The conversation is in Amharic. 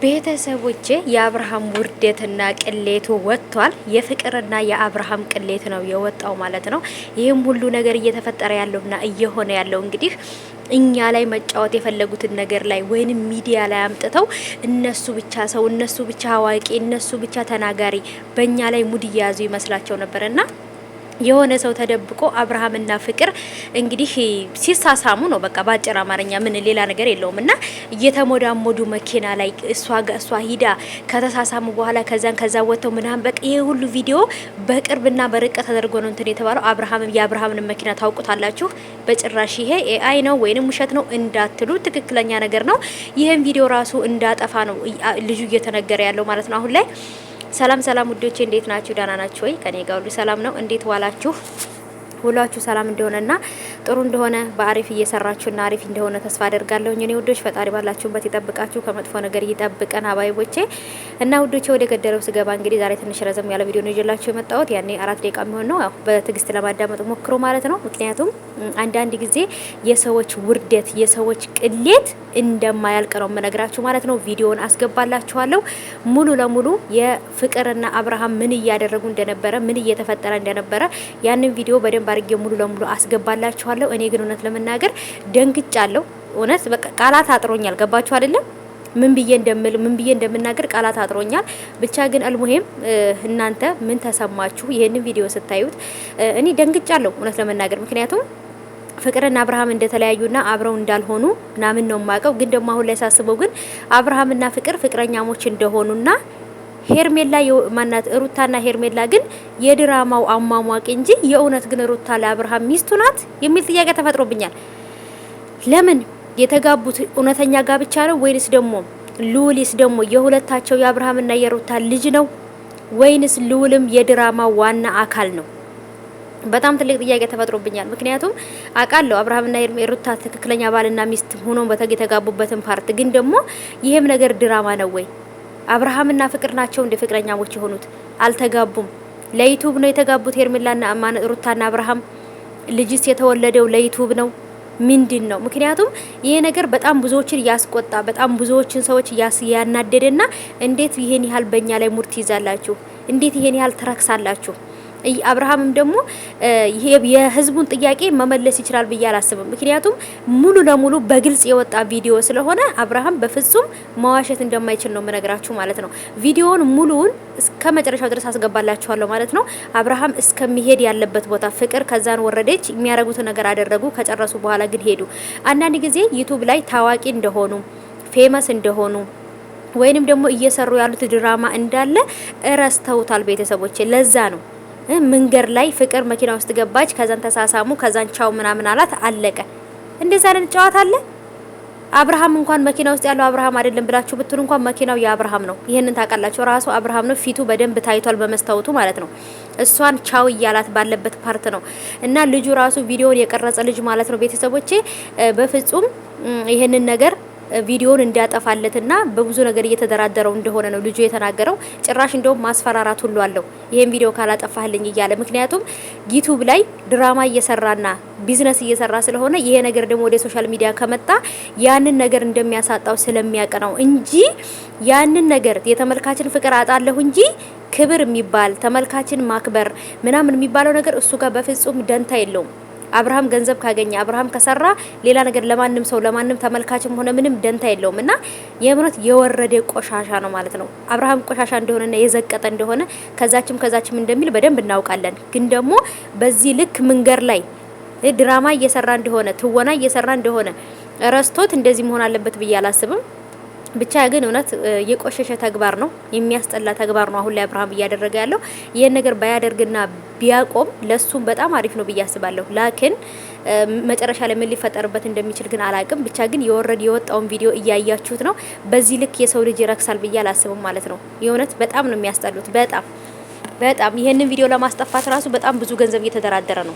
ቤተሰቦቼ የአብርሃም ውርደትና ቅሌቱ ወጥቷል። የፍቅርና የአብርሃም ቅሌት ነው የወጣው ማለት ነው። ይህም ሁሉ ነገር እየተፈጠረ ያለውና እየሆነ ያለው እንግዲህ እኛ ላይ መጫወት የፈለጉትን ነገር ላይ ወይንም ሚዲያ ላይ አምጥተው እነሱ ብቻ ሰው፣ እነሱ ብቻ አዋቂ፣ እነሱ ብቻ ተናጋሪ በእኛ ላይ ሙድ እየያዙ ይመስላቸው ነበርና የሆነ ሰው ተደብቆ አብርሃምና ፍቅር እንግዲህ ሲሳሳሙ ነው። በቃ ባጭር አማርኛ ምን ሌላ ነገር የለውም። እና እየተሞዳሞዱ መኪና ላይ እሷ ሂዳ ከተሳሳሙ በኋላ ከዛ ወጥተው ምናምን በቃ ይሄ ሁሉ ቪዲዮ በቅርብና በርቀት ተደርጎ ነው እንትን የተባለው። የአብርሃምን መኪና ታውቁታላችሁ። በጭራሽ ይሄ ኤአይ ነው ወይንም ውሸት ነው እንዳትሉ ትክክለኛ ነገር ነው። ይሄን ቪዲዮ ራሱ እንዳጠፋ ነው ልጁ እየተነገረ ያለው ማለት ነው አሁን ላይ። ሰላም ውዶቼ እንዴት ናችሁ? ደህና ናችሁ ወይ? ከኔ ጋር ሁሉ ሰላም ነው። እንዴት ዋላችሁ? ሁላችሁ ሰላም እንደሆነና ጥሩ እንደሆነ በአሪፍ እየሰራችሁና አሪፍ እንደሆነ ተስፋ አደርጋለሁ። እኔ ውዶች ፈጣሪ ባላችሁበት ይጠብቃችሁ፣ ከመጥፎ ነገር ይጠብቀን አባይቦቼ። እና ውዶቼ ወደ ገደለው ስገባ እንግዲህ ዛሬ ትንሽ ረዘም ያለ ቪዲዮ ነው ይዤላችሁ የመጣሁት። ያኔ 4 ደቂቃ የሚሆን ነው። ያው በትዕግስት ለማዳመጥ ሞክሮ ማለት ነው። ምክንያቱም አንዳንድ ጊዜ የሰዎች ውርደት፣ የሰዎች ቅሌት እንደማያልቅ ነው የምነግራችሁ ማለት ነው። ቪዲዮውን አስገባላችኋለሁ ሙሉ ለሙሉ የፍቅርና አብርሃም ምን እያደረጉ እንደነበረ፣ ምን እየተፈጠረ እንደነበረ ያንን ቪዲዮ በደንብ አድርጌ ሙሉ ለሙሉ አስገባላችኋለሁ። እኔ ግን እውነት ለመናገር ደንግጫለሁ። እውነት በቃ ቃላት አጥሮኛል። ገባችሁ አይደለም? ምን ብዬ እንደምናገር ቃላት አጥሮኛል። ብቻ ግን አልሙሂም እናንተ ምን ተሰማችሁ ይሄንን ቪዲዮ ስታዩት? እኔ ደንግጫለሁ እውነት ለመናገር ምክንያቱም ፍቅርና አብርሃም እንደተለያዩና አብረው እንዳልሆኑ ምናምን ነው የማውቀው። ግን ደግሞ አሁን ላይ ሳስበው ግን አብርሃምና ፍቅር ፍቅረኛሞች እንደሆኑና ሄርሜላ ማናት ሩታና ሄርሜላ ግን የድራማው አሟሟቂ እንጂ የእውነት ግን ሩታ ለአብርሃም ሚስቱ ናት የሚል ጥያቄ ተፈጥሮብኛል። ለምን የተጋቡት እውነተኛ ጋብቻ ነው ወይንስ ደግሞ ልዑልስ ደግሞ የሁለታቸው የአብርሃምና የሩታ ልጅ ነው ወይንስ ልዑልም የድራማው ዋና አካል ነው? በጣም ትልቅ ጥያቄ ተፈጥሮብኛል። ምክንያቱም አውቃለሁ አብርሃምና ሩታ ትክክለኛ ባልና ሚስት ሆኖ በተጋቡበትን ፓርት ግን ደግሞ ይሄም ነገር ድራማ ነው ወይ? አብርሃምና ፍቅር ናቸው እንደ ፍቅረኛሞች የሆኑት? አልተጋቡም። ለዩቲዩብ ነው የተጋቡት ሄርሜላና ሩታና አብርሃም። ልጅስ የተወለደው ለዩቲዩብ ነው? ምንድን ነው? ምክንያቱም ይሄ ነገር በጣም ብዙዎችን ያስቆጣ፣ በጣም ብዙዎችን ሰዎች ያናደደና እንዴት ይሄን ያህል በእኛ ላይ ሙርት ይዛላችሁ? እንዴት ይሄን ያህል ትረክሳላችሁ? አብርሃምም ደግሞ የህዝቡን ጥያቄ መመለስ ይችላል ብዬ አላስብም። ምክንያቱም ሙሉ ለሙሉ በግልጽ የወጣ ቪዲዮ ስለሆነ አብርሃም በፍጹም መዋሸት እንደማይችል ነው የምነግራችሁ ማለት ነው። ቪዲዮውን ሙሉውን እስከ መጨረሻው ድረስ አስገባላችኋለሁ ማለት ነው። አብርሃም እስከሚሄድ ያለበት ቦታ ፍቅር ከዛን ወረደች፣ የሚያረጉት ነገር አደረጉ። ከጨረሱ በኋላ ግን ሄዱ። አንዳንድ ጊዜ ዩቲዩብ ላይ ታዋቂ እንደሆኑ ፌመስ እንደሆኑ ወይንም ደግሞ እየሰሩ ያሉት ድራማ እንዳለ እረስተውታል ቤተሰቦች። ለዛ ነው መንገር ላይ ፍቅር መኪና ውስጥ ገባች፣ ከዛን ተሳሳሙ፣ ከዛን ቻው ምናምን አላት፣ አለቀ። እንደዛ አይነት ጨዋታ አለ? አብርሃም እንኳን መኪና ውስጥ ያለው አብርሃም አይደለም ብላችሁ ብትሉ እንኳን መኪናው የአብርሃም ነው። ይሄንን ታውቃላችሁ። ራሱ አብርሃም ነው። ፊቱ በደንብ ታይቷል በመስታወቱ ማለት ነው። እሷን ቻው እያላት ባለበት ፓርት ነው። እና ልጁ ራሱ ቪዲዮውን የቀረጸ ልጅ ማለት ነው ቤተሰቦቼ በፍጹም ይሄንን ነገር ቪዲዮውን እንዲያጠፋለትና በብዙ ነገር እየተደራደረው እንደሆነ ነው ልጁ የተናገረው። ጭራሽ እንደውም ማስፈራራት ሁሉ አለው ይሄን ቪዲዮ ካላጠፋህልኝ እያለ። ምክንያቱም ዩቲዩብ ላይ ድራማ እየሰራና ቢዝነስ እየሰራ ስለሆነ ይሄ ነገር ደግሞ ወደ ሶሻል ሚዲያ ከመጣ ያንን ነገር እንደሚያሳጣው ስለሚያውቅ ነው እንጂ ያንን ነገር የተመልካችን ፍቅር አጣለሁ እንጂ ክብር የሚባል ተመልካችን ማክበር ምናምን የሚባለው ነገር እሱ ጋር በፍጹም ደንታ የለውም። አብርሃም ገንዘብ ካገኘ አብርሃም ከሰራ ሌላ ነገር ለማንም ሰው ለማንም ተመልካችም ሆነ ምንም ደንታ የለውም። እና የምረት የወረደ ቆሻሻ ነው ማለት ነው። አብርሃም ቆሻሻ እንደሆነና የዘቀጠ እንደሆነ ከዛችም እንደሚል በደንብ እናውቃለን። ግን ደግሞ በዚህ ልክ መንገር ላይ ድራማ እየሰራ እንደሆነ ትወና እየሰራ እንደሆነ ረስቶት እንደዚህ መሆን አለበት ብዬ አላስብም። ብቻ ግን እውነት የቆሸሸ ተግባር ነው፣ የሚያስጠላ ተግባር ነው አሁን ላይ አብርሃም እያደረገ ያለው። ይሄን ነገር ባያደርግና ቢያቆም ለሱም በጣም አሪፍ ነው ብዬ አስባለሁ። ላኪን መጨረሻ ላይ ምን ሊፈጠርበት እንደሚችል ግን አላቅም። ብቻ ግን የወጣውን ቪዲዮ እያያችሁት ነው። በዚህ ልክ የሰው ልጅ ይረክሳል ብዬ አላስብም ማለት ነው። የእውነት በጣም ነው የሚያስጠሉት። በጣም ይሄንን ቪዲዮ ለማስጠፋት ራሱ በጣም ብዙ ገንዘብ እየተደራደረ ነው።